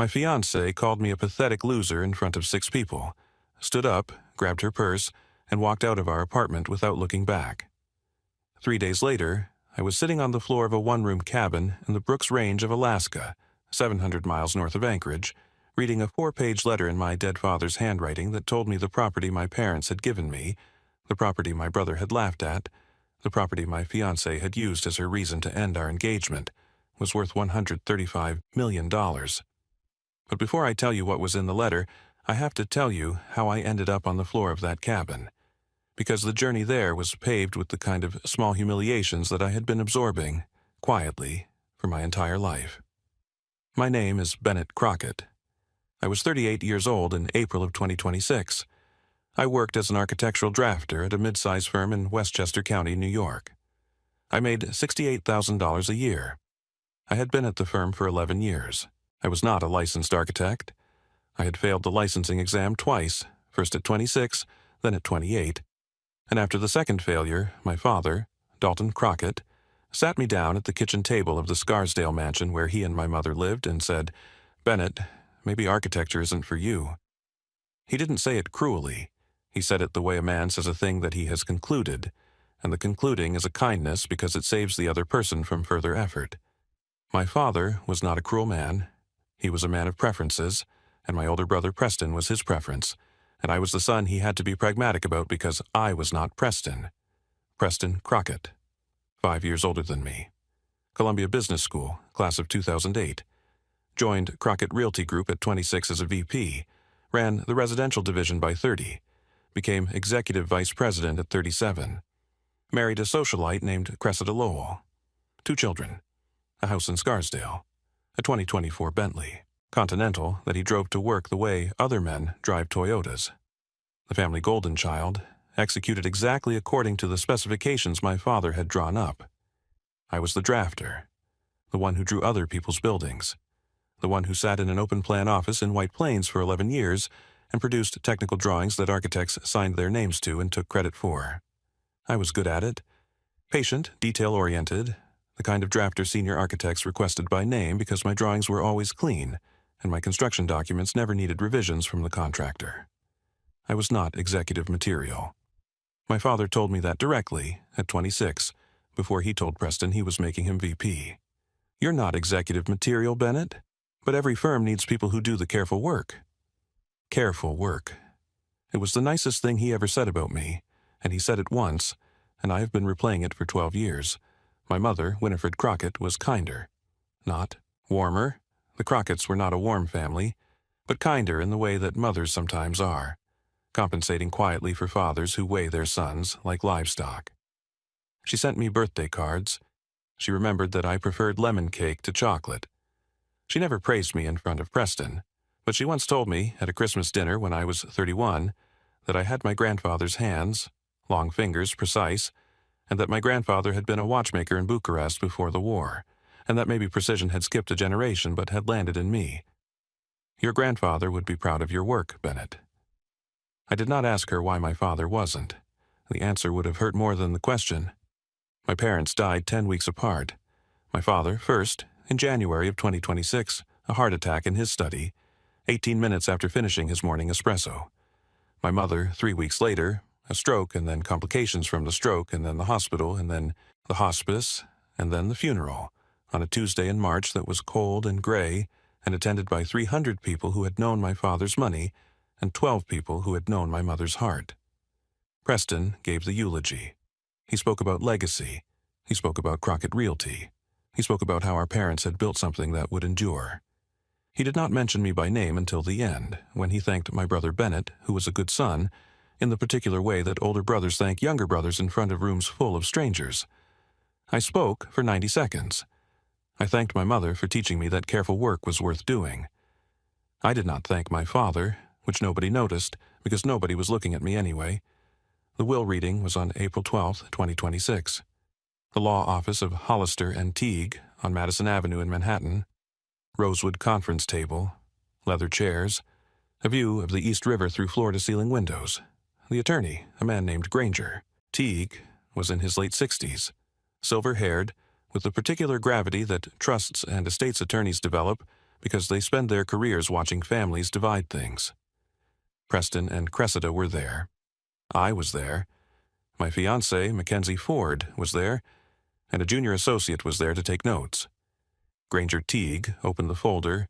My fiancée called me a pathetic loser in front of 6 people, stood up, grabbed her purse, and walked out of our apartment without looking back. 3 days later, I was sitting on the floor of a one-room cabin in the Brooks Range of Alaska, 700 miles north of Anchorage, reading a 4-page letter in my dead father's handwriting that told me the property my parents had given me, the property my brother had laughed at, the property my fiancée had used as her reason to end our engagement, was worth $135 million. But before I tell you what was in the letter, I have to tell you how I ended up on the floor of that cabin, because the journey there was paved with the kind of small humiliations that I had been absorbing, quietly, for my entire life. My name is Bennett Crockett. I was 38 years old in April of 2026. I worked as an architectural drafter at a mid-sized firm in Westchester County, New York. I made $68,000 a year. I had been at the firm for 11 years. I was not a licensed architect. I had failed the licensing exam twice, first at 26, then at 28. And after the second failure, my father, Dalton Crockett, sat me down at the kitchen table of the Scarsdale mansion where he and my mother lived and said, "Bennett, maybe architecture isn't for you." He didn't say it cruelly. He said it the way a man says a thing that he has concluded, and the concluding is a kindness because it saves the other person from further effort. My father was not a cruel man. He was a man of preferences, and my older brother Preston was his preference, and I was the son he had to be pragmatic about because I was not Preston. Preston Crockett, 5 years older than me. Columbia Business School, class of 2008. Joined Crockett Realty Group at 26 as a VP, ran the residential division by 30, became executive vice president at 37, married a socialite named Cressida Lowell, 2 children, a house in Scarsdale, a 2024 Bentley Continental that he drove to work the way other men drive Toyotas. The family golden child, executed exactly according to the specifications my father had drawn up. I was the drafter, the one who drew other people's buildings, the one who sat in an open-plan office in White Plains for 11 years and produced technical drawings that architects signed their names to and took credit for. I was good at it, patient, detail-oriented, the kind of drafter senior architects requested by name because my drawings were always clean and my construction documents never needed revisions from the contractor. I was not executive material. My father told me that directly, at 26, before he told Preston he was making him VP. "You're not executive material, Bennett, but every firm needs people who do the careful work." Careful work. It was the nicest thing he ever said about me, and he said it once, and I have been replaying it for 12 years. My mother, Winifred Crockett, was kinder. Not warmer. The Crocketts were not a warm family, but kinder in the way that mothers sometimes are, compensating quietly for fathers who weigh their sons like livestock. She sent me birthday cards. She remembered that I preferred lemon cake to chocolate. She never praised me in front of Preston, but she once told me at a Christmas dinner when I was 31 that I had my grandfather's hands, long fingers, precise, and that my grandfather had been a watchmaker in Bucharest before the war, and that maybe precision had skipped a generation but had landed in me. "Your grandfather would be proud of your work, Bennett." I did not ask her why my father wasn't. The answer would have hurt more than the question. My parents died 10 weeks apart. My father, first, in January of 2026, a heart attack in his study, 18 minutes after finishing his morning espresso. My mother, 3 weeks later, a stroke and then complications from the stroke and then the hospital and then the hospice and then the funeral on a Tuesday in March that was cold and gray and attended by 300 people who had known my father's money and 12 people who had known my mother's heart. Preston gave the eulogy. He spoke about legacy. He spoke about Crockett Realty. He spoke about how our parents had built something that would endure. He did not mention me by name until the end, when he thanked my brother Bennett, who was a good son, in the particular way that older brothers thank younger brothers in front of rooms full of strangers. I spoke for 90 seconds. I thanked my mother for teaching me that careful work was worth doing. I did not thank my father, which nobody noticed, because nobody was looking at me anyway. The will reading was on April 12, 2026. The law office of Hollister and Teague on Madison Avenue in Manhattan. Rosewood conference table, leather chairs, a view of the East River through floor-to-ceiling windows. The attorney, a man named Granger. Teague was in his late 60s, silver-haired, with the particular gravity that trusts and estates attorneys develop because they spend their careers watching families divide things. Preston and Cressida were there. I was there. My fiancée, Mackenzie Ford, was there, and a junior associate was there to take notes. Granger Teague opened the folder,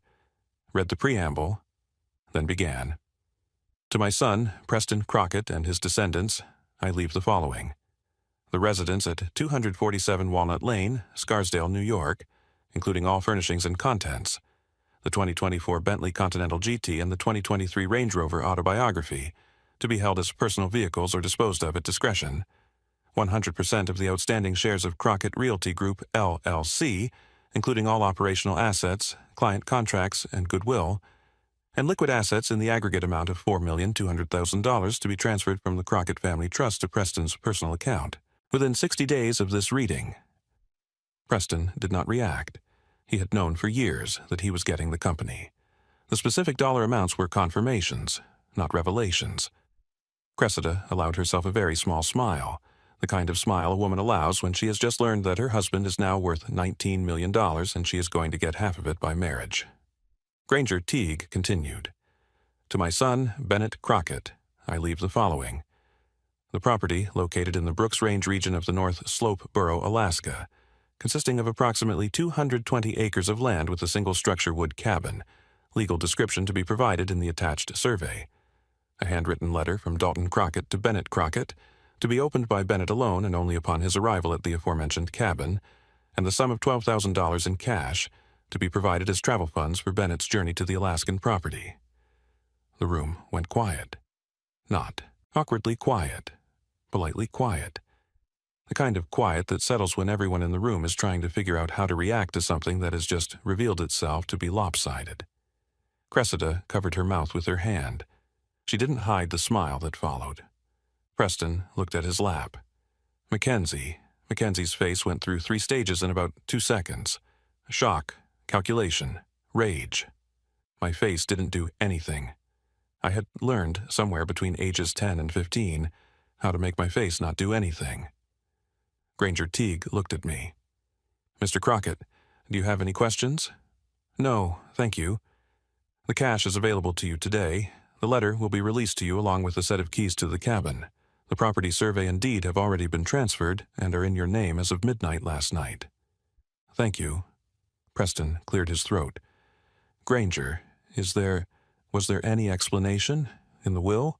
read the preamble, then began. To my son, Preston Crockett, and his descendants, I leave the following. The residence at 247 Walnut Lane, Scarsdale, New York, including all furnishings and contents, the 2024 Bentley Continental GT and the 2023 Range Rover Autobiography, to be held as personal vehicles or disposed of at discretion, 100% of the outstanding shares of Crockett Realty Group, LLC, including all operational assets, client contracts, and goodwill, and liquid assets in the aggregate amount of $4,200,000 to be transferred from the Crockett Family Trust to Preston's personal account, within 60 days of this reading. Preston did not react. He had known for years that he was getting the company. The specific dollar amounts were confirmations, not revelations. Cressida allowed herself a very small smile, the kind of smile a woman allows when she has just learned that her husband is now worth $19 million and she is going to get half of it by marriage. Granger Teague continued. To my son, Bennett Crockett, I leave the following. The property, located in the Brooks Range region of the North Slope Borough, Alaska, consisting of approximately 220 acres of land with a single-structure wood cabin, legal description to be provided in the attached survey. A handwritten letter from Dalton Crockett to Bennett Crockett, to be opened by Bennett alone and only upon his arrival at the aforementioned cabin, and the sum of $12,000 in cash, to be provided as travel funds for Bennett's journey to the Alaskan property. The room went quiet. Not awkwardly quiet, politely quiet. The kind of quiet that settles when everyone in the room is trying to figure out how to react to something that has just revealed itself to be lopsided. Cressida covered her mouth with her hand. She didn't hide the smile that followed. Preston looked at his lap. Mackenzie's face went through 3 stages in about 2 seconds. Shock, calculation, rage. My face didn't do anything. I had learned somewhere between ages 10 and 15 how to make my face not do anything. Granger Teague looked at me. Mr. Crockett, do you have any questions? No, thank you. The cash is available to you today. The letter will be released to you along with a set of keys to the cabin. The property survey and deed have already been transferred and are in your name as of midnight last night. Thank you. Preston cleared his throat. Granger, was there any explanation in the will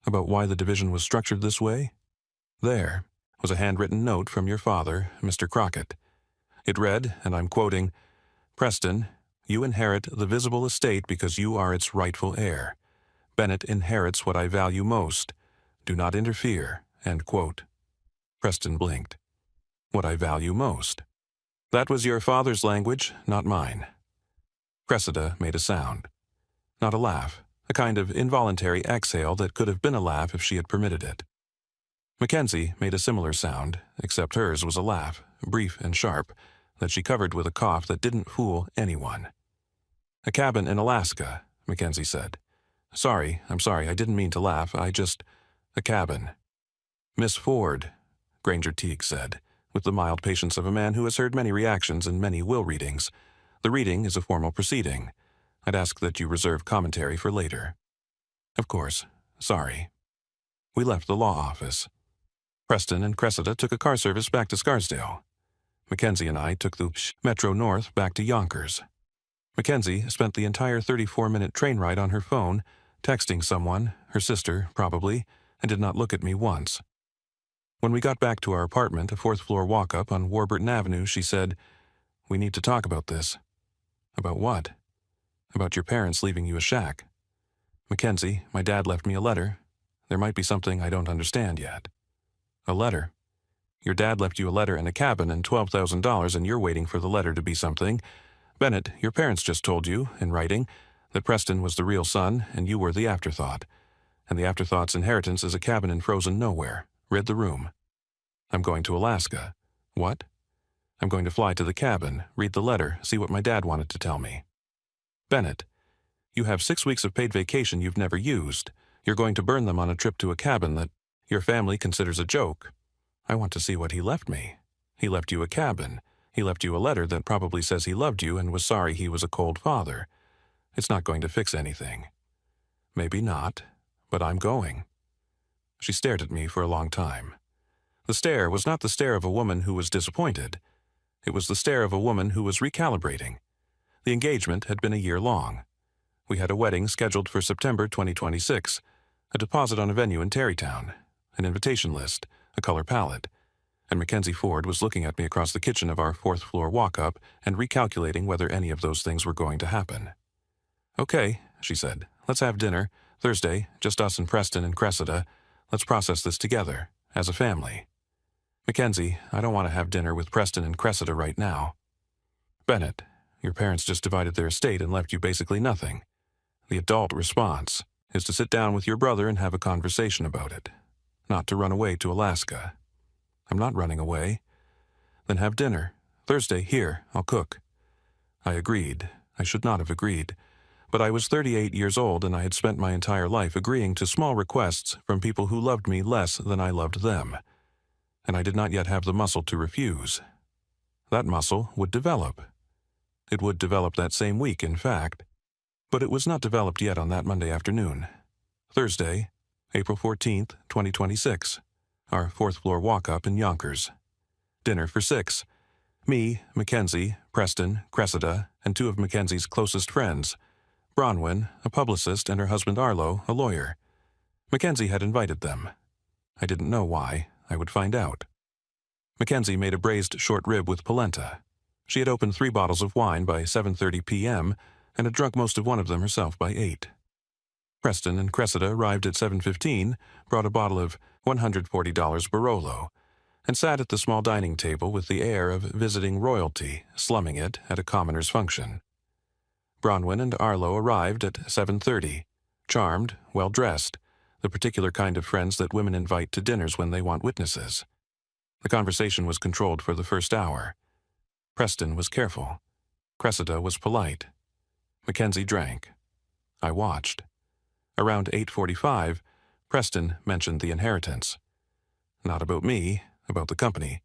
about why the division was structured this way? There was a handwritten note from your father, Mr. Crockett. It read, and I'm quoting, Preston, you inherit the visible estate because you are its rightful heir. Bennett inherits what I value most. Do not interfere, end quote. Preston blinked. What I value most. That was your father's language, not mine. Cressida made a sound. Not a laugh, a kind of involuntary exhale that could have been a laugh if she had permitted it. Mackenzie made a similar sound, except hers was a laugh, brief and sharp, that she covered with a cough that didn't fool anyone. A cabin in Alaska, Mackenzie said. I'm sorry, I didn't mean to laugh, a cabin. Miss Ford, Granger Teague said, with the mild patience of a man who has heard many reactions and many will readings. The reading is a formal proceeding. I'd ask that you reserve commentary for later. Of course, sorry. We left the law office. Preston and Cressida took a car service back to Scarsdale. Mackenzie and I took the Metro North back to Yonkers. Mackenzie spent the entire 34-minute train ride on her phone, texting someone, her sister, probably, and did not look at me once. When we got back to our apartment, a 4th-floor walk-up on Warburton Avenue, she said, We need to talk about this. About what? About your parents leaving you a shack. Mackenzie, my dad left me a letter. There might be something I don't understand yet. A letter? Your dad left you a letter and a cabin and $12,000 and you're waiting for the letter to be something. Bennett, your parents just told you, in writing, that Preston was the real son and you were the afterthought. And the afterthought's inheritance is a cabin in frozen nowhere. Read the room. I'm going to Alaska. What? I'm going to fly to the cabin, read the letter, see what my dad wanted to tell me. Bennett, you have 6 weeks of paid vacation you've never used. You're going to burn them on a trip to a cabin that your family considers a joke. I want to see what he left me. He left you a cabin. He left you a letter that probably says he loved you and was sorry he was a cold father. It's not going to fix anything. Maybe not, but I'm going. She stared at me for a long time. The stare was not the stare of a woman who was disappointed. It was the stare of a woman who was recalibrating. The engagement had been a year long. We had a wedding scheduled for September 2026, a deposit on a venue in Tarrytown, an invitation list, a color palette, and Mackenzie Ford was looking at me across the kitchen of our fourth-floor walk-up and recalculating whether any of those things were going to happen. "Okay," she said, "let's have dinner. Thursday, just us and Preston and Cressida. Let's process this together, as a family." "Mackenzie, I don't want to have dinner with Preston and Cressida right now." "Bennett, your parents just divided their estate and left you basically nothing. The adult response is to sit down with your brother and have a conversation about it, not to run away to Alaska." "I'm not running away." "Then have dinner. Thursday, here, I'll cook." I agreed. I should not have agreed. But I was 38 years old and I had spent my entire life agreeing to small requests from people who loved me less than I loved them. And I did not yet have the muscle to refuse. That muscle would develop. It would develop that same week, in fact. But it was not developed yet on that Monday afternoon. Thursday, April 14th, 2026. Our fourth-floor walk-up in Yonkers. Dinner for 6. Me, Mackenzie, Preston, Cressida, and 2 of Mackenzie's closest friends. Bronwyn, a publicist, and her husband Arlo, a lawyer. Mackenzie had invited them. I didn't know why. I would find out. Mackenzie made a braised short rib with polenta. She had opened 3 bottles of wine by 7:30 p.m. and had drunk most of one of them herself by 8. Preston and Cressida arrived at 7:15, brought a bottle of $140 Barolo, and sat at the small dining table with the air of visiting royalty, slumming it at a commoner's function. Bronwyn and Arlo arrived at 7:30, charmed, well-dressed, the particular kind of friends that women invite to dinners when they want witnesses. The conversation was controlled for the first hour. Preston was careful. Cressida was polite. Mackenzie drank. I watched. Around 8:45, Preston mentioned the inheritance. Not about me, about the company.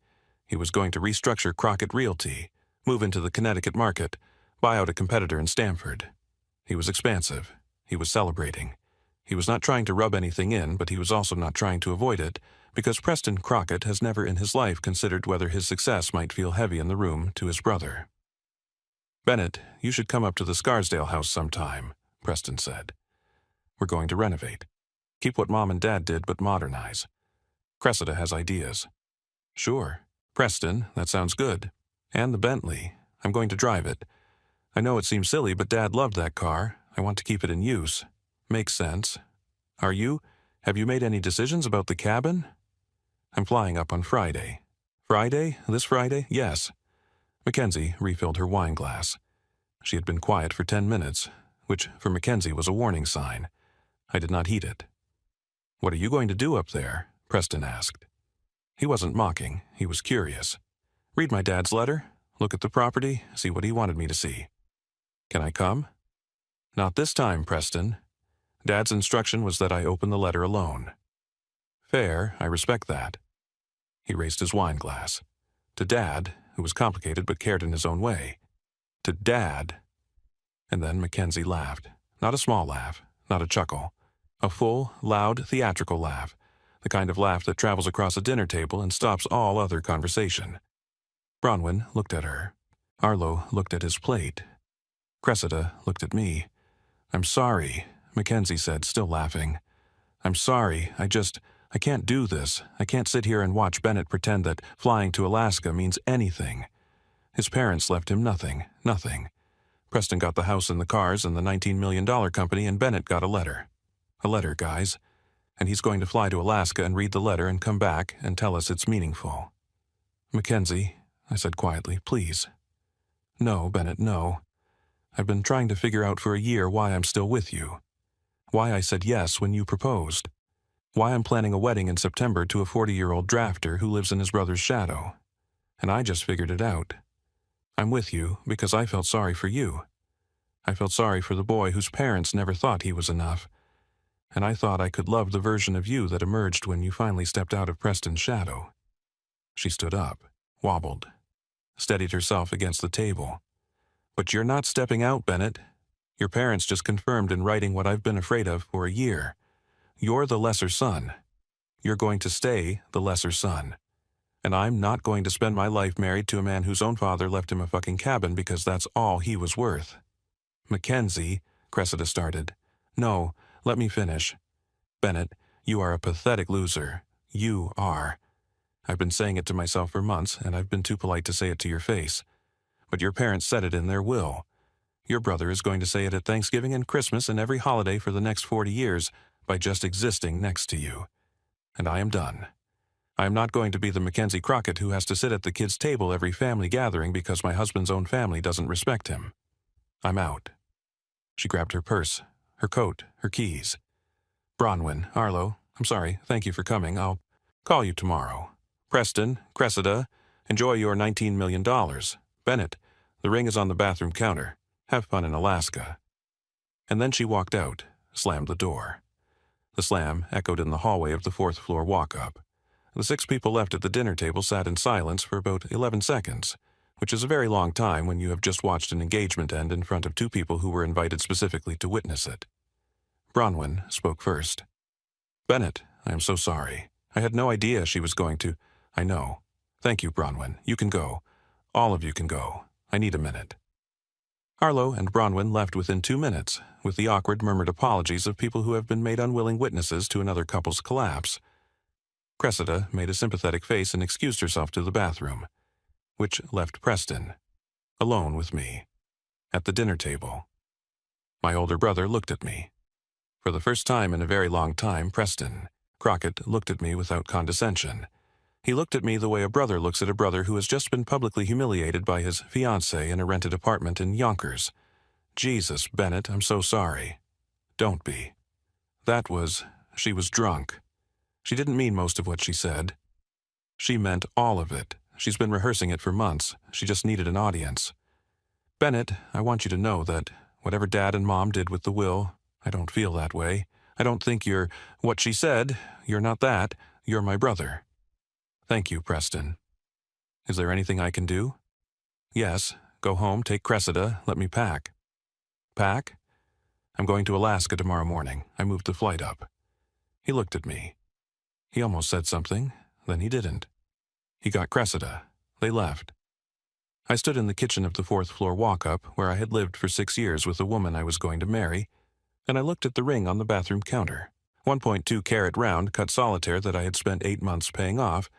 He was going to restructure Crockett Realty, move into the Connecticut market, buy out a competitor in Stamford. He was expansive. He was celebrating. He was not trying to rub anything in, but he was also not trying to avoid it, because Preston Crockett has never in his life considered whether his success might feel heavy in the room to his brother. "Bennett, you should come up to the Scarsdale house sometime," Preston said. "We're going to renovate. Keep what Mom and Dad did, but modernize. Cressida has ideas." "Sure. Preston, that sounds good. And the Bentley. I'm going to drive it. I know it seems silly, but Dad loved that car. I want to keep it in use. Makes sense. Are you? Have you made any decisions about the cabin?" "I'm flying up on Friday." "Friday? This Friday?" "Yes." Mackenzie refilled her wine glass. She had been quiet for 10 minutes, which for Mackenzie was a warning sign. I did not heed it. "What are you going to do up there?" Preston asked. He wasn't mocking. He was curious. "Read my dad's letter, look at the property, see what he wanted me to see." "Can I come?" "Not this time, Preston. Dad's instruction was that I open the letter alone." "Fair, I respect that." He raised his wine glass. To Dad, who was complicated but cared in his own way. To Dad. And then Mackenzie laughed. Not a small laugh, not a chuckle. A full, loud, theatrical laugh. The kind of laugh that travels across a dinner table and stops all other conversation. Bronwyn looked at her. Arlo looked at his plate. Cressida looked at me. "I'm sorry," Mackenzie said, still laughing. "I'm sorry, I can't do this. I can't sit here and watch Bennett pretend that flying to Alaska means anything. His parents left him nothing. Preston got the house and the cars and the $19 million company, and Bennett got a letter. A letter, guys. And he's going to fly to Alaska and read the letter and come back and tell us it's meaningful." "Mackenzie," I said quietly, "please." "No, Bennett, no. I've been trying to figure out for a year why I'm still with you. Why I said yes when you proposed. Why I'm planning a wedding in September to a 40-year-old drafter who lives in his brother's shadow. And I just figured it out. I'm with you because I felt sorry for you. I felt sorry for the boy whose parents never thought he was enough. And I thought I could love the version of you that emerged when you finally stepped out of Preston's shadow." She stood up, wobbled. steadied herself against the table. But you're not stepping out, Bennett. Your parents just confirmed in writing what I've been afraid of for a year. You're the lesser son. You're going to stay the lesser son. And I'm not going to spend my life married to a man whose own father left him a fucking cabin because that's all he was worth. Mackenzie, Cressida started. No, let me finish. Bennett, you are a pathetic loser. You are. I've been saying it to myself for months, and I've been too polite to say it to your face. But your parents said it in their will. Your brother is going to say it at Thanksgiving and Christmas and every holiday for the next 40 years by just existing next to you. And I am done. I am not going to be the Mackenzie Crockett who has to sit at the kids' table every family gathering because my husband's own family doesn't respect him. I'm out. She grabbed her purse, her coat, her keys. Bronwyn, Arlo, I'm sorry, thank you for coming. I'll call you tomorrow. Preston, Cressida, enjoy your $19 million. Bennett, the ring is on the bathroom counter. Have fun in Alaska. And then she walked out, slammed the door. The slam echoed in the hallway of the fourth-floor walk-up. The 6 people left at the dinner table sat in silence for about 11 seconds, which is a very long time when you have just watched an engagement end in front of 2 people who were invited specifically to witness it. Bronwyn spoke first. Bennett, I am so sorry. I had no idea she was going to. I know. Thank you, Bronwyn. You can go. All of you can go. I need a minute. Arlo and Bronwyn left within 2 minutes, with the awkward murmured apologies of people who have been made unwilling witnesses to another couple's collapse. Cressida made a sympathetic face and excused herself to the bathroom, which left Preston, alone with me, at the dinner table. My older brother looked at me. For the first time in a very long time, Preston Crockett looked at me without condescension. He looked at me the way a brother looks at a brother who has just been publicly humiliated by his fiancée in a rented apartment in Yonkers. Jesus, Bennett, I'm so sorry. Don't be. She was drunk. She didn't mean most of what she said. She meant all of it. She's been rehearsing it for months. She just needed an audience. Bennett, I want you to know that whatever Dad and Mom did with the will, I don't feel that way. I don't think you're what she said. You're not that. You're my brother. Thank you, Preston. Is there anything I can do? Yes. Go home, take Cressida, let me pack. Pack? I'm going to Alaska tomorrow morning. I moved the flight up. He looked at me. He almost said something, then he didn't. He got Cressida. They left. I stood in the kitchen of the fourth-floor walk-up where I had lived for 6 years with the woman I was going to marry, and I looked at the ring on the bathroom counter, 1.2-carat round cut solitaire that I had spent 8 months paying off,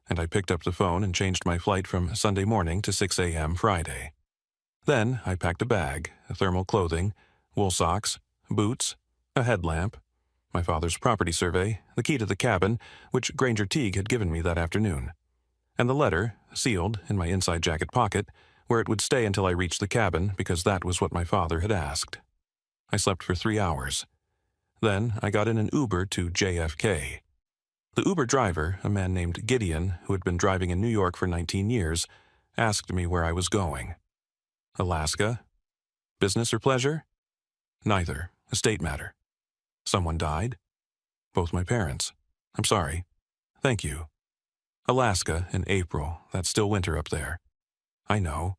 and I picked up the phone and changed my flight from Sunday morning to 6 a.m. Friday. Then I packed a bag, thermal clothing, wool socks, boots, a headlamp, my father's property survey, the key to the cabin, which Granger Teague had given me that afternoon, and the letter, sealed, in my inside jacket pocket, where it would stay until I reached the cabin because that was what my father had asked. I slept for 3 hours. Then I got in an Uber to JFK. The Uber driver, a man named Gideon, who had been driving in New York for 19 years, asked me where I was going. Alaska? Business or pleasure? Neither. Estate matter. Someone died? Both my parents. I'm sorry. Thank you. Alaska in April. That's still winter up there. I know.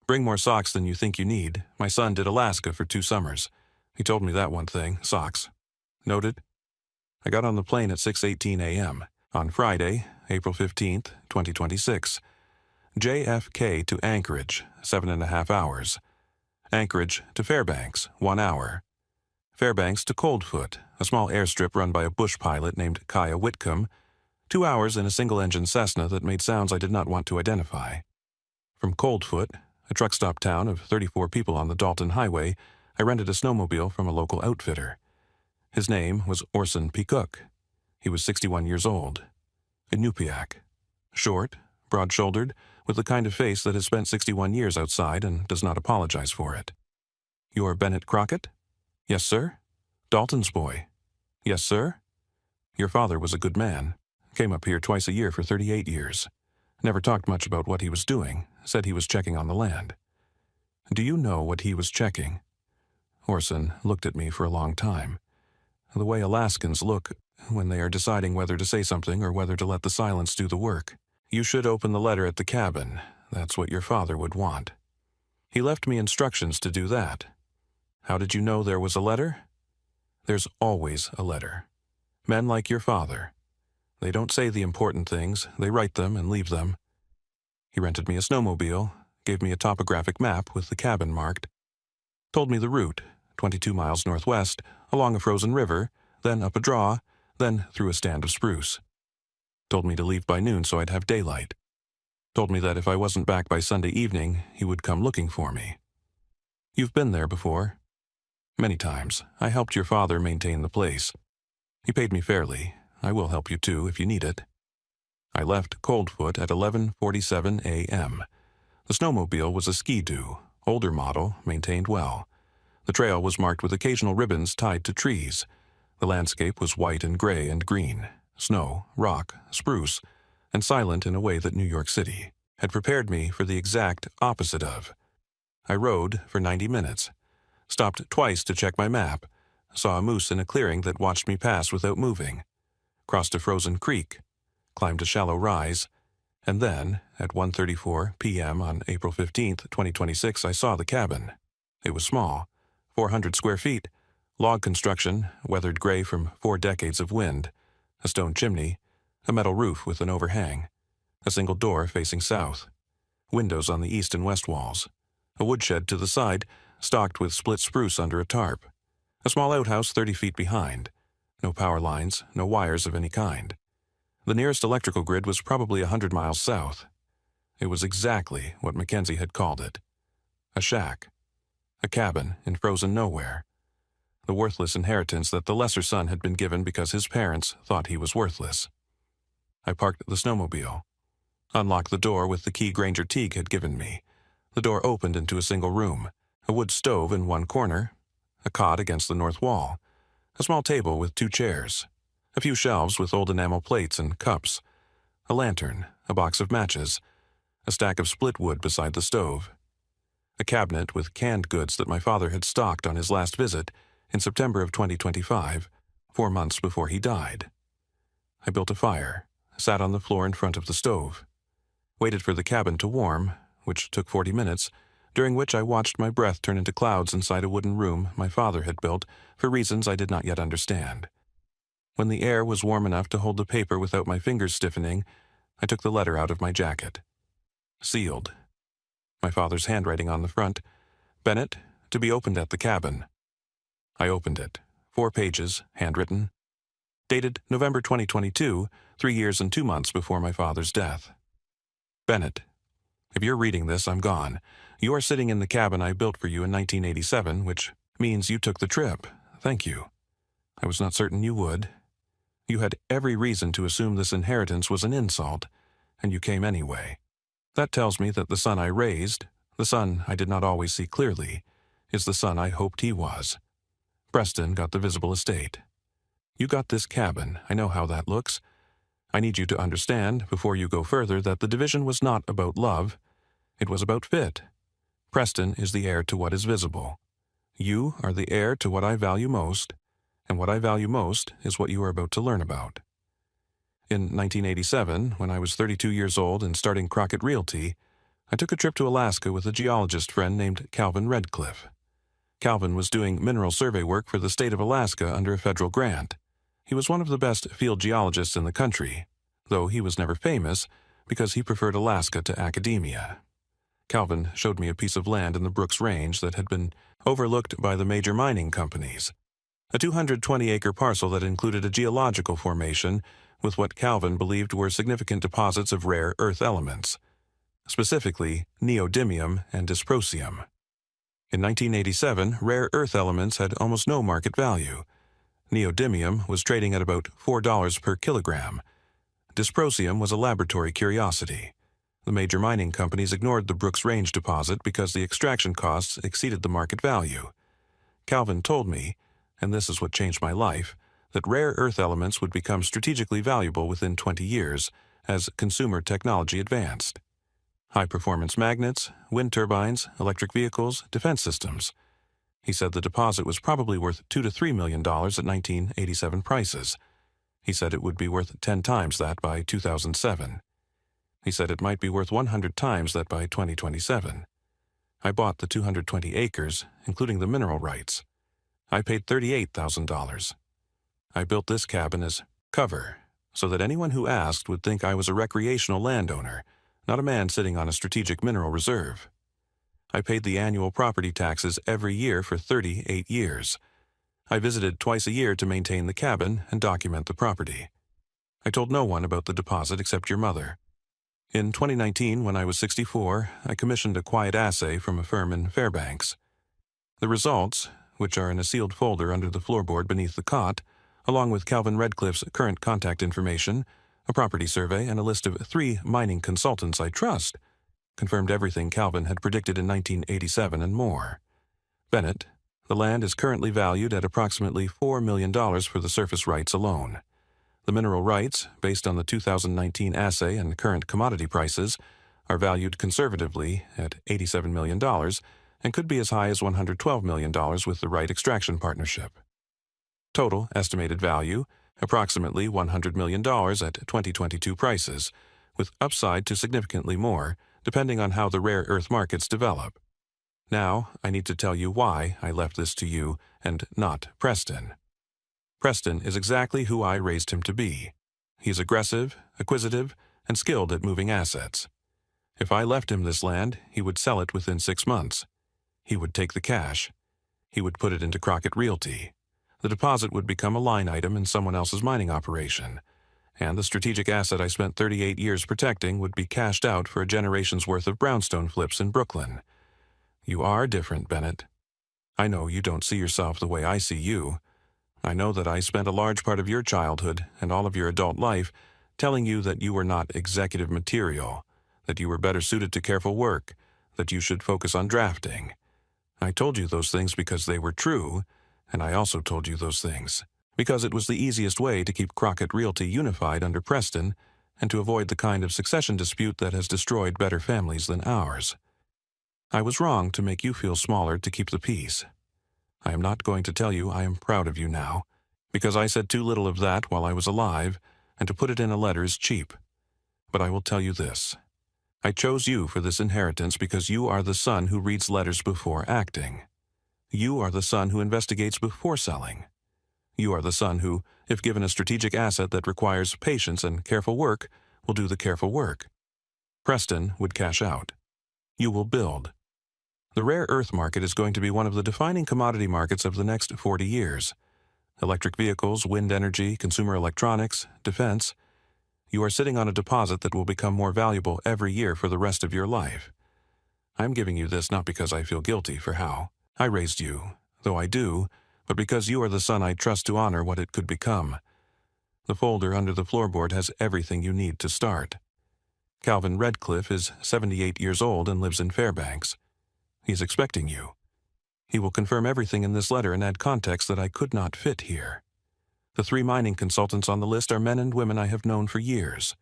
Bring more socks than you think you need. My son did Alaska for 2 summers. He told me that one thing, socks. Noted? I got on the plane at 6:18 a.m. on Friday, April 15th, 2026. JFK to Anchorage, 7.5 hours. Anchorage to Fairbanks, 1 hour. Fairbanks to Coldfoot, a small airstrip run by a bush pilot named Kaya Whitcomb, 2 hours in a single-engine Cessna that made sounds I did not want to identify. From Coldfoot, a truck stop town of 34 people on the Dalton Highway, I rented a snowmobile from a local outfitter. His name was Orson P. Cook. He was 61 years old. Inupiaq. Short, broad-shouldered, with the kind of face that has spent 61 years outside and does not apologize for it. You're Bennett Crockett? Yes, sir. Dalton's boy? Yes, sir. Your father was a good man. Came up here twice a year for 38 years. Never talked much about what he was doing. Said he was checking on the land. Do you know what he was checking? Orson looked at me for a long time. The way Alaskans look when they are deciding whether to say something or whether to let the silence do the work. You should open the letter at the cabin. That's what your father would want. He left me instructions to do that. How did you know there was a letter? There's always a letter. Men like your father. They don't say the important things, they write them and leave them. He rented me a snowmobile, gave me a topographic map with the cabin marked, told me the route, 22 miles northwest, along a frozen river, then up a draw, then through a stand of spruce. Told me to leave by noon so I'd have daylight. Told me that if I wasn't back by Sunday evening, he would come looking for me. You've been there before. Many times. I helped your father maintain the place. He paid me fairly. I will help you too if you need it. I left Coldfoot at 11:47 a.m. The snowmobile was a Ski-Doo, older model, maintained well. The trail was marked with occasional ribbons tied to trees. The landscape was white and gray and green, snow, rock, spruce, and silent in a way that New York City had prepared me for the exact opposite of. I rode for 90 minutes, stopped twice to check my map, saw a moose in a clearing that watched me pass without moving, crossed a frozen creek, climbed a shallow rise, and then, at 1:34 p.m. on April 15, 2026, I saw the cabin. It was small, 400 square feet, log construction, weathered gray from 4 decades of wind, a stone chimney, a metal roof with an overhang, a single door facing south, windows on the east and west walls, a woodshed to the side, stocked with split spruce under a tarp, a small outhouse 30 feet behind, no power lines, no wires of any kind. The nearest electrical grid was probably 100 miles south. It was exactly what Mackenzie had called it. A shack. A cabin in frozen nowhere. The worthless inheritance that the lesser son had been given because his parents thought he was worthless. I parked the snowmobile. Unlocked the door with the key Granger Teague had given me. The door opened into a single room. A wood stove in one corner. A cot against the north wall. A small table with 2 chairs. A few shelves with old enamel plates and cups, a lantern, a box of matches, a stack of split wood beside the stove, a cabinet with canned goods that my father had stocked on his last visit in September of 2025, 4 months before he died. I built a fire, sat on the floor in front of the stove, waited for the cabin to warm, which took 40 minutes, during which I watched my breath turn into clouds inside a wooden room my father had built for reasons I did not yet understand. When the air was warm enough to hold the paper without my fingers stiffening, I took the letter out of my jacket. Sealed. My father's handwriting on the front. Bennett, to be opened at the cabin. I opened it. 4 pages, handwritten. Dated November 2022, 3 years and 2 months before my father's death. Bennett, if you're reading this, I'm gone. You are sitting in the cabin I built for you in 1987, which means you took the trip. Thank you. I was not certain you would. You had every reason to assume this inheritance was an insult, and you came anyway. That tells me that the son I raised, the son I did not always see clearly, is the son I hoped he was. Preston got the visible estate. You got this cabin. I know how that looks. I need you to understand, before you go further, that the division was not about love. It was about fit. Preston is the heir to what is visible. You are the heir to what I value most, and what I value most is what you are about to learn about. In 1987, when I was 32 years old and starting Crockett Realty, I took a trip to Alaska with a geologist friend named Calvin Redcliffe. Calvin was doing mineral survey work for the state of Alaska under a federal grant. He was one of the best field geologists in the country, though he was never famous because he preferred Alaska to academia. Calvin showed me a piece of land in the Brooks Range that had been overlooked by the major mining companies. A 220-acre parcel that included a geological formation with what Calvin believed were significant deposits of rare earth elements, specifically neodymium and dysprosium. In 1987, rare earth elements had almost no market value. Neodymium was trading at about $4 per kilogram. Dysprosium was a laboratory curiosity. The major mining companies ignored the Brooks Range deposit because the extraction costs exceeded the market value. Calvin told me, and this is what changed my life, that rare earth elements would become strategically valuable within 20 years as consumer technology advanced. High-performance magnets, wind turbines, electric vehicles, defense systems. He said the deposit was probably worth $2 to $3 million at 1987 prices. He said it would be worth 10 times that by 2007. He said it might be worth 100 times that by 2027. I bought the 220 acres, including the mineral rights. I paid $38,000. I built this cabin as cover, so that anyone who asked would think I was a recreational landowner, not a man sitting on a strategic mineral reserve. I paid the annual property taxes every year for 38 years. I visited twice a year to maintain the cabin and document the property. I told no one about the deposit except your mother. In 2019, when I was 64, I commissioned a quiet assay from a firm in Fairbanks. The results, which are in a sealed folder under the floorboard beneath the cot, along with Calvin Redcliffe's current contact information, a property survey, and a list of 3 mining consultants I trust, confirmed everything Calvin had predicted in 1987 and more. Bennett, the land is currently valued at approximately $4 million for the surface rights alone. The mineral rights, based on the 2019 assay and current commodity prices, are valued conservatively at $87 million and could be as high as $112 million with the right extraction partnership. Total estimated value, approximately $100 million at 2022 prices, with upside to significantly more, depending on how the rare earth markets develop. Now, I need to tell you why I left this to you and not Preston. Preston is exactly who I raised him to be. He's aggressive, acquisitive, and skilled at moving assets. If I left him this land, he would sell it within 6 months. He would take the cash. He would put it into Crockett Realty. The deposit would become a line item in someone else's mining operation, and the strategic asset I spent 38 years protecting would be cashed out for a generation's worth of brownstone flips in Brooklyn. You are different, Bennett. I know you don't see yourself the way I see you. I know that I spent a large part of your childhood and all of your adult life telling you that you were not executive material, that you were better suited to careful work, that you should focus on drafting. I told you those things because they were true, and I also told you those things because it was the easiest way to keep Crockett Realty unified under Preston and to avoid the kind of succession dispute that has destroyed better families than ours. I was wrong to make you feel smaller to keep the peace. I am not going to tell you I am proud of you now, because I said too little of that while I was alive, and to put it in a letter is cheap. But I will tell you this. I chose you for this inheritance because you are the son who reads letters before acting. You are the son who investigates before selling. You are the son who, if given a strategic asset that requires patience and careful work, will do the careful work. Preston would cash out. You will build. The rare earth market is going to be one of the defining commodity markets of the next 40 years. Electric vehicles, wind energy, consumer electronics, defense. You are sitting on a deposit that will become more valuable every year for the rest of your life. I'm giving you this not because I feel guilty for how I raised you, though I do, but because you are the son I trust to honor what it could become. The folder under the floorboard has everything you need to start. Calvin Redcliffe is 78 years old and lives in Fairbanks. He's expecting you. He will confirm everything in this letter and add context that I could not fit here. The 3 mining consultants on the list are men and women I have known for years.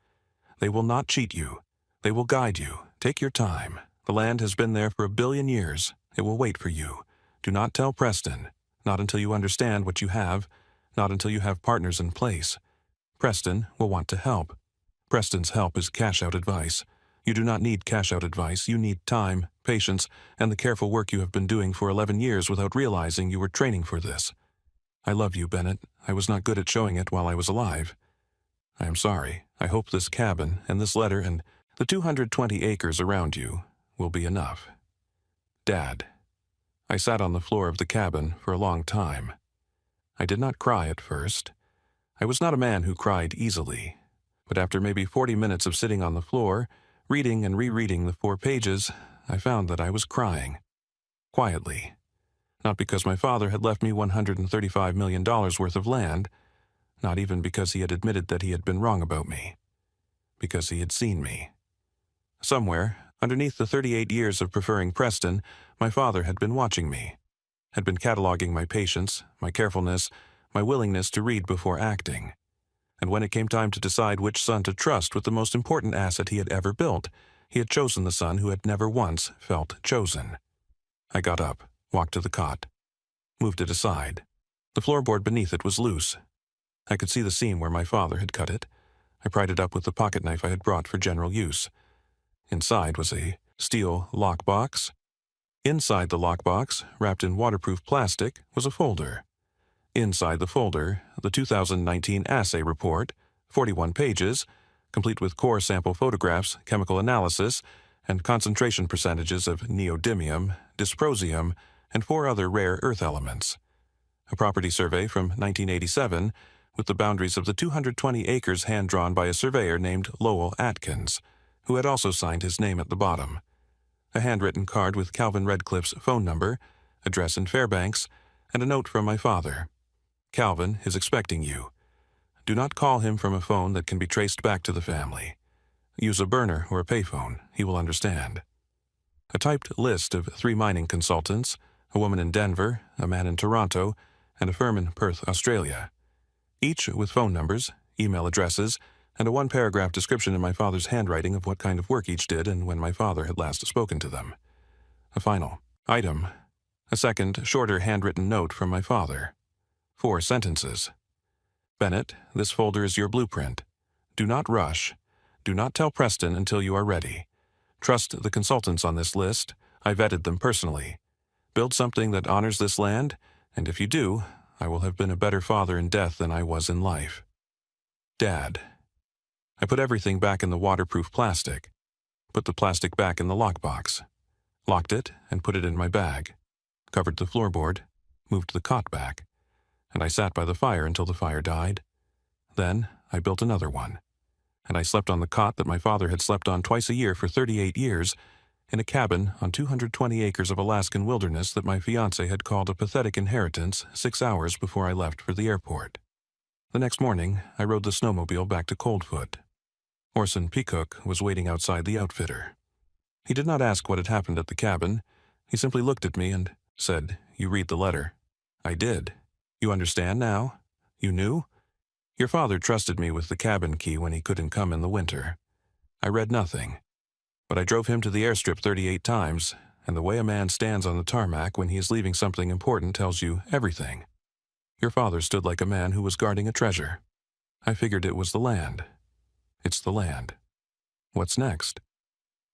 They will not cheat you. They will guide you. Take your time. The land has been there for 1 billion years. It will wait for you. Do not tell Preston. Not until you understand what you have. Not until you have partners in place. Preston will want to help. Preston's help is cash-out advice. You do not need cash-out advice. You need time, patience, and the careful work you have been doing for 11 years without realizing you were training for this. I love you, Bennett. I was not good at showing it while I was alive. I am sorry. I hope this cabin and this letter and the 220 acres around you will be enough. Dad. I sat on the floor of the cabin for a long time. I did not cry at first. I was not a man who cried easily. But after maybe 40 minutes of sitting on the floor, reading and rereading the 4 pages, I found that I was crying. Quietly. Not because my father had left me $135 million worth of land, not even because he had admitted that he had been wrong about me. Because he had seen me. Somewhere, underneath the 38 years of preferring Preston, my father had been watching me, had been cataloging my patience, my carefulness, my willingness to read before acting. And when it came time to decide which son to trust with the most important asset he had ever built, he had chosen the son who had never once felt chosen. I got up, walked to the cot, moved it aside. The floorboard beneath it was loose. I could see the seam where my father had cut it. I pried it up with the pocket knife I had brought for general use. Inside was a steel lockbox. Inside the lockbox, wrapped in waterproof plastic, was a folder. Inside the folder, the 2019 assay report, 41 pages, complete with core sample photographs, chemical analysis, and concentration percentages of neodymium, dysprosium, and 4 other rare earth elements. A property survey from 1987, with the boundaries of the 220 acres hand-drawn by a surveyor named Lowell Atkins, who had also signed his name at the bottom. A handwritten card with Calvin Redcliffe's phone number, address in Fairbanks, and a note from my father. Calvin is expecting you. Do not call him from a phone that can be traced back to the family. Use a burner or a payphone. He will understand. A typed list of 3 mining consultants, a woman in Denver, a man in Toronto, and a firm in Perth, Australia. Each with phone numbers, email addresses, and a 1-paragraph description in my father's handwriting of what kind of work each did and when my father had last spoken to them. A final item. A second, shorter handwritten note from my father. 4 sentences. Bennett, this folder is your blueprint. Do not rush. Do not tell Preston until you are ready. Trust the consultants on this list. I vetted them personally. Build something that honors this land, and if you do, I will have been a better father in death than I was in life. Dad. I put everything back in the waterproof plastic. Put the plastic back in the lockbox. Locked it and put it in my bag. Covered the floorboard. Moved the cot back. And I sat by the fire until the fire died. Then I built another one. And I slept on the cot that my father had slept on twice a year for 38 years, in a cabin on 220 acres of Alaskan wilderness that my fiancée had called a pathetic inheritance 6 hours before I left for the airport. The next morning, I rode the snowmobile back to Coldfoot. Orson Peacock was waiting outside the outfitter. He did not ask what had happened at the cabin. He simply looked at me and said, "You read the letter." I did. "You understand now? You knew? Your father trusted me with the cabin key when he couldn't come in the winter. I read nothing. But I drove him to the airstrip 38 times, and the way a man stands on the tarmac when he is leaving something important tells you everything. Your father stood like a man who was guarding a treasure. I figured it was the land. It's the land. What's next?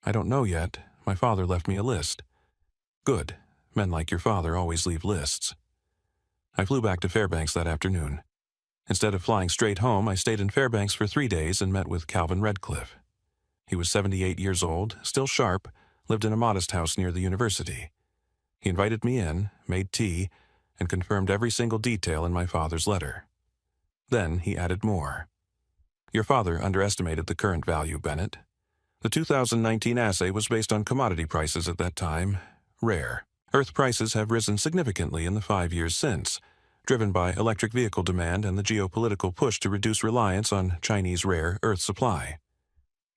I don't know yet. My father left me a list. Good. Men like your father always leave lists. I flew back to Fairbanks that afternoon. Instead of flying straight home, I stayed in Fairbanks for 3 days and met with Calvin Redcliffe. He was 78 years old, still sharp, lived in a modest house near the university. He invited me in, made tea, and confirmed every single detail in my father's letter. Then he added more. Your father underestimated the current value, Bennett. The 2019 assay was based on commodity prices at that time, rare. Earth prices have risen significantly in the 5 years since, driven by electric vehicle demand and the geopolitical push to reduce reliance on Chinese rare earth supply.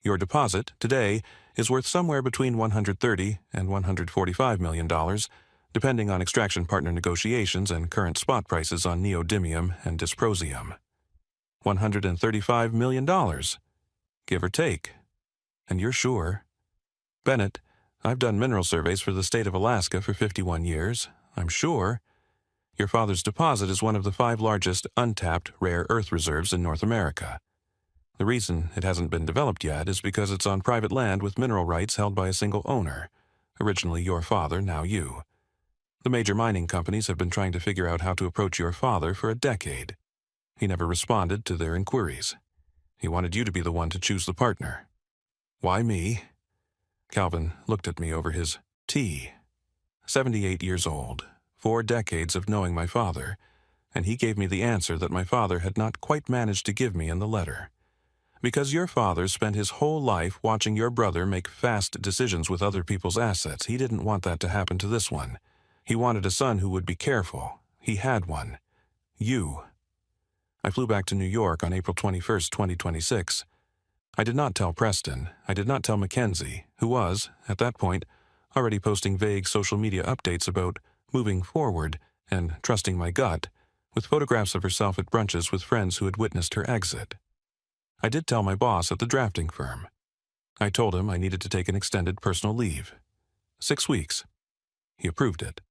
Your deposit, today, is worth somewhere between $130 and $145 million, depending on extraction partner negotiations and current spot prices on neodymium and dysprosium. $135 million, give or take. And you're sure? Bennett, I've done mineral surveys for the state of Alaska for 51 years. I'm sure. Your father's deposit is one of the 5 largest untapped rare earth reserves in North America. The reason it hasn't been developed yet is because it's on private land with mineral rights held by a single owner, originally your father, now you. The major mining companies have been trying to figure out how to approach your father for a decade. He never responded to their inquiries. He wanted you to be the one to choose the partner. Why me? Calvin looked at me over his tea. 78 years old, 4 decades of knowing my father, and he gave me the answer that my father had not quite managed to give me in the letter. Because your father spent his whole life watching your brother make fast decisions with other people's assets, he didn't want that to happen to this one. He wanted a son who would be careful. He had one. You. I flew back to New York on April 21st, 2026. I did not tell Preston. I did not tell Mackenzie, who was, at that point, already posting vague social media updates about moving forward and trusting my gut, with photographs of herself at brunches with friends who had witnessed her exit. I did tell my boss at the drafting firm. I told him I needed to take an extended personal leave. 6 weeks. He approved it.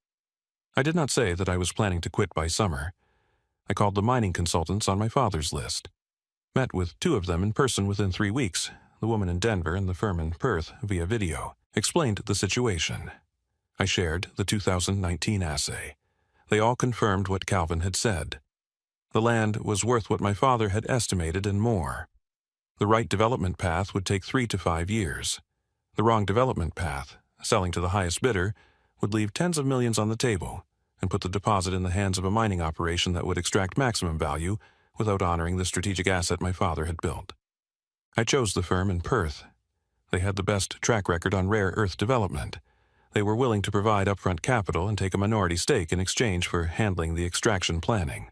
I did not say that I was planning to quit by summer. I called the mining consultants on my father's list. Met with two of them in person within 3 weeks, the woman in Denver and the firm in Perth via video, explained the situation. I shared the 2019 assay. They all confirmed what Calvin had said. The land was worth what my father had estimated and more. The right development path would take 3 to 5 years. The wrong development path, selling to the highest bidder, would leave tens of millions on the table and put the deposit in the hands of a mining operation that would extract maximum value without honoring the strategic asset my father had built. I chose the firm in Perth. They had the best track record on rare earth development. They were willing to provide upfront capital and take a minority stake in exchange for handling the extraction planning.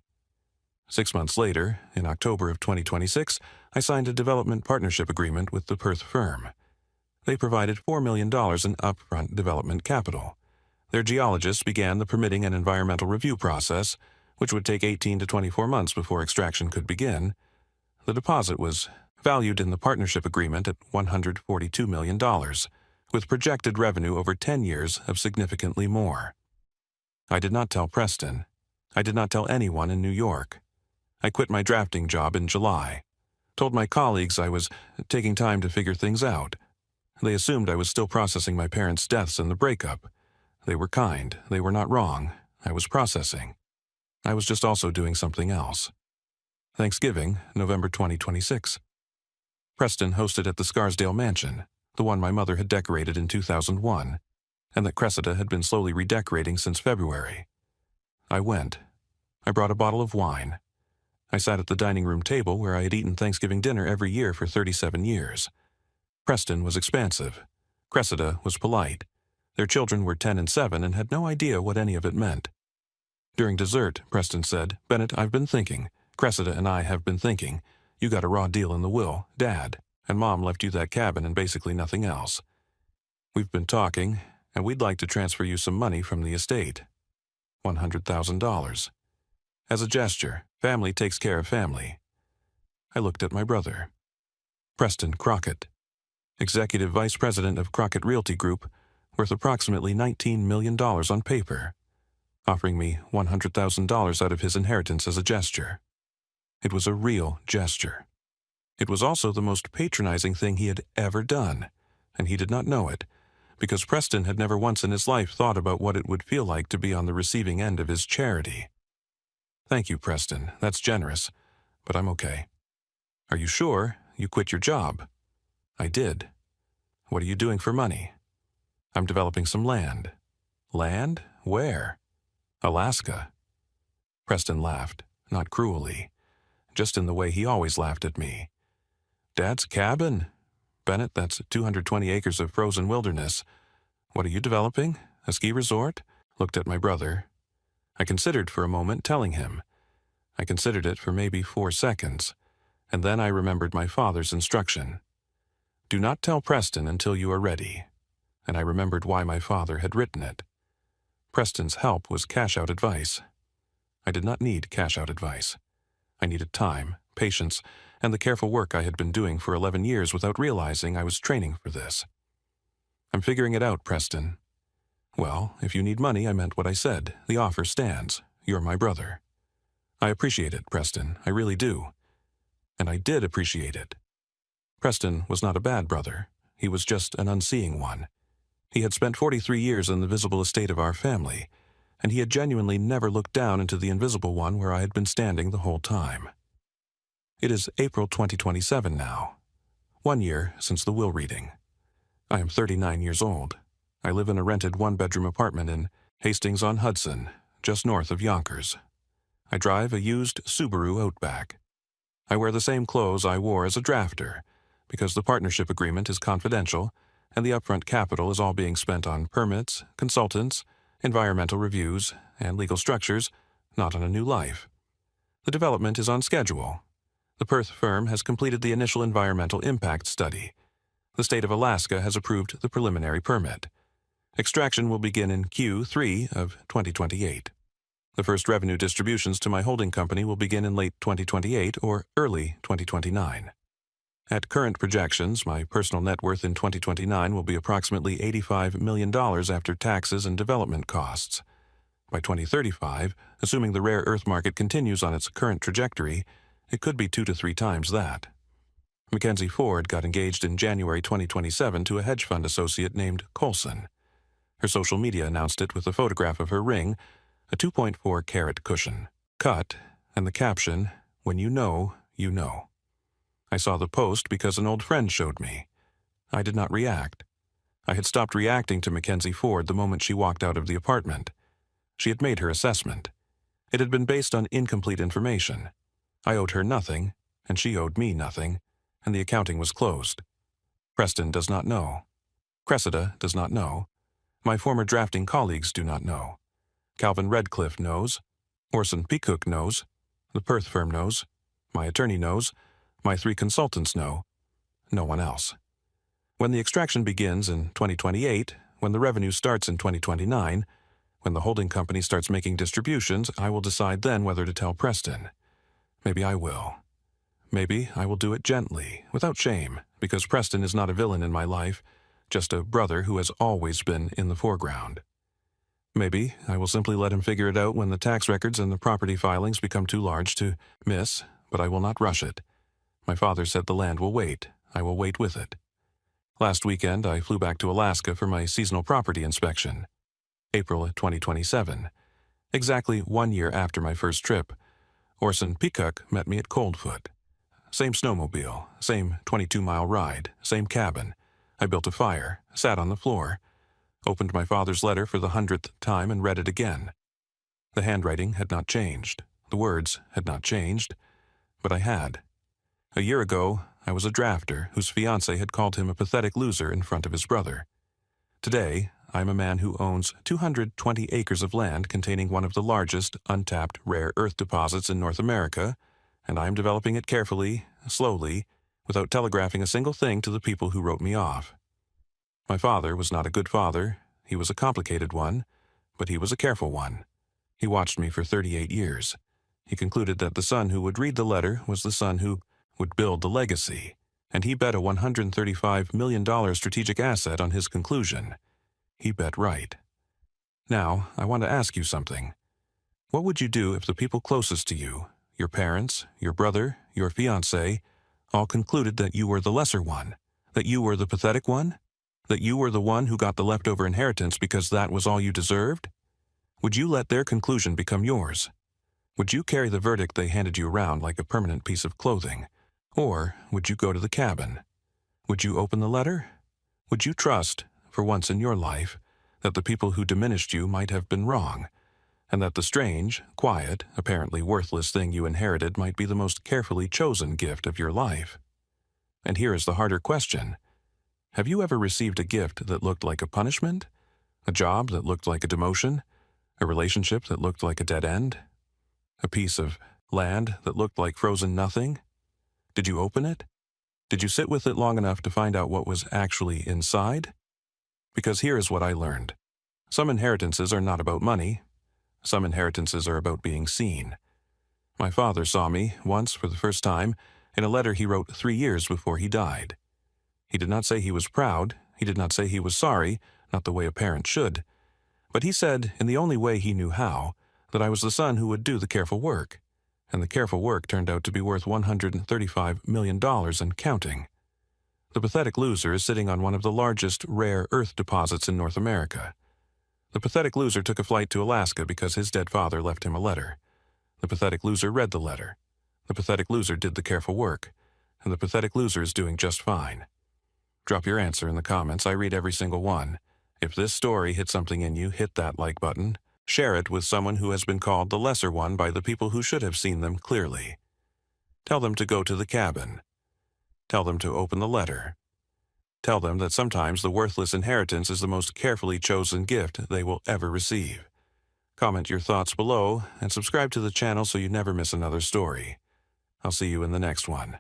6 months later, in October of 2026, I signed a development partnership agreement with the Perth firm. They provided $4 million in upfront development capital. Their geologists began the permitting and environmental review process, which would take 18 to 24 months before extraction could begin. The deposit was valued in the partnership agreement at $142 million, with projected revenue over 10 years of significantly more. I did not tell Preston. I did not tell anyone in New York. I quit my drafting job in July. Told my colleagues I was taking time to figure things out. They assumed I was still processing my parents' deaths and the breakup. They were kind. They were not wrong. I was processing. I was just also doing something else. Thanksgiving, November 2026. Preston hosted at the Scarsdale Mansion, the one my mother had decorated in 2001, and that Cressida had been slowly redecorating since February. I went. I brought a bottle of wine. I sat at the dining room table where I had eaten Thanksgiving dinner every year for 37 years. Preston was expansive. Cressida was polite. Their children were 10 and 7 and had no idea what any of it meant. During dessert, Preston said, "Bennett, I've been thinking. Cressida and I have been thinking. You got a raw deal in the will, Dad, and Mom left you that cabin and basically nothing else. We've been talking, and we'd like to transfer you some money from the estate. $100,000. As a gesture, family takes care of family." I looked at my brother. Preston Crockett, Executive Vice President of Crockett Realty Group, worth approximately $19 million on paper, offering me $100,000 out of his inheritance as a gesture. It was a real gesture. It was also the most patronizing thing he had ever done, and he did not know it, because Preston had never once in his life thought about what it would feel like to be on the receiving end of his charity. "Thank you, Preston. That's generous, but I'm okay." "Are you sure? You quit your job?" "I did." "What are you doing for money?" "I'm developing some land." "Land? Where?" "Alaska." Preston laughed, not cruelly, just in the way he always laughed at me. "Dad's cabin? Bennett, that's 220 acres of frozen wilderness. What are you developing? A ski resort?" Looked at my brother. I considered for a moment telling him. I considered it for maybe 4 seconds, and then I remembered my father's instruction. "Do not tell Preston until you are ready." And I remembered why my father had written it. Preston's help was cash-out advice. I did not need cash-out advice. I needed time, patience, and the careful work I had been doing for 11 years without realizing I was training for this. "I'm figuring it out, Preston." "Well, if you need money, I meant what I said. The offer stands. You're my brother." "I appreciate it, Preston. I really do." And I did appreciate it. Preston was not a bad brother. He was just an unseeing one. He had spent 43 years in the visible estate of our family, and he had genuinely never looked down into the invisible one where I had been standing the whole time. It is April 2027 now, 1 year since the will reading. I am 39 years old. I live in a rented 1-bedroom apartment in Hastings-on-Hudson, just north of Yonkers. I drive a used Subaru Outback. I wear the same clothes I wore as a drafter, because the partnership agreement is confidential and the upfront capital is all being spent on permits, consultants, environmental reviews, and legal structures, not on a new life. The development is on schedule. The Perth firm has completed the initial environmental impact study. The state of Alaska has approved the preliminary permit. Extraction will begin in Q3 of 2028. The first revenue distributions to my holding company will begin in late 2028 or early 2029. At current projections, my personal net worth in 2029 will be approximately $85 million after taxes and development costs. By 2035, assuming the rare earth market continues on its current trajectory, It could be 2 to 3 times that. Mackenzie Ford got engaged in January 2027 to a hedge fund associate named Colson. Her social media announced it with a photograph of her ring, a 2.4-carat cushion, cut, and the caption, "When you know, you know." I saw the post because an old friend showed me. I did not react. I had stopped reacting to Mackenzie Ford the moment she walked out of the apartment. She had made her assessment. It had been based on incomplete information. I owed her nothing, and she owed me nothing, and the accounting was closed. Preston does not know. Cressida does not know. My former drafting colleagues do not know. Calvin Redcliffe knows. Orson Peacock knows. The Perth firm knows. My attorney knows. My 3 consultants know. No one else. When the extraction begins in 2028, when the revenue starts in 2029, when the holding company starts making distributions, I will decide then whether to tell Preston. Maybe I will. Maybe I will do it gently, without shame, because Preston is not a villain in my life, just a brother who has always been in the foreground. Maybe I will simply let him figure it out when the tax records and the property filings become too large to miss, but I will not rush it. My father said the land will wait. I will wait with it. Last weekend, I flew back to Alaska for my seasonal property inspection. April 2027. Exactly 1 year after my first trip, Orson Peacock met me at Coldfoot. Same snowmobile, same 22-mile ride, same cabin. I built a fire, sat on the floor, opened my father's letter for the 100th time and read it again. The handwriting had not changed. The words had not changed, but I had. A year ago, I was a drafter whose fiancée had called him a pathetic loser in front of his brother. Today, I am a man who owns 220 acres of land containing one of the largest untapped rare earth deposits in North America, and I am developing it carefully, slowly, without telegraphing a single thing to the people who wrote me off. My father was not a good father. He was a complicated one, but he was a careful one. He watched me for 38 years. He concluded that the son who would read the letter was the son who would build the legacy, and he bet a $135 million strategic asset on his conclusion. He bet right. Now, I want to ask you something. What would you do if the people closest to you, your parents, your brother, your fiancé, all concluded that you were the lesser one, that you were the pathetic one, that you were the one who got the leftover inheritance because that was all you deserved? Would you let their conclusion become yours? Would you carry the verdict they handed you around like a permanent piece of clothing? Or would you go to the cabin? Would you open the letter? Would you trust, for once in your life, that the people who diminished you might have been wrong, and that the strange, quiet, apparently worthless thing you inherited might be the most carefully chosen gift of your life? And here is the harder question. Have you ever received a gift that looked like a punishment? A job that looked like a demotion? A relationship that looked like a dead end? A piece of land that looked like frozen nothing? Did you open it? Did you sit with it long enough to find out what was actually inside? Because here is what I learned. Some inheritances are not about money. Some inheritances are about being seen. My father saw me, once for the first time, in a letter he wrote 3 years before he died. He did not say he was proud. He did not say he was sorry, not the way a parent should. But he said, in the only way he knew how, that I was the son who would do the careful work. And the careful work turned out to be worth $135 million and counting. The pathetic loser is sitting on one of the largest rare earth deposits in North America. The pathetic loser took a flight to Alaska because his dead father left him a letter. The pathetic loser read the letter. The pathetic loser did the careful work. And the pathetic loser is doing just fine. Drop your answer in the comments. I read every single one. If this story hit something in you, hit that like button. Share it with someone who has been called the lesser one by the people who should have seen them clearly. Tell them to go to the cabin. Tell them to open the letter. Tell them that sometimes the worthless inheritance is the most carefully chosen gift they will ever receive. Comment your thoughts below and subscribe to the channel so you never miss another story. I'll see you in the next one.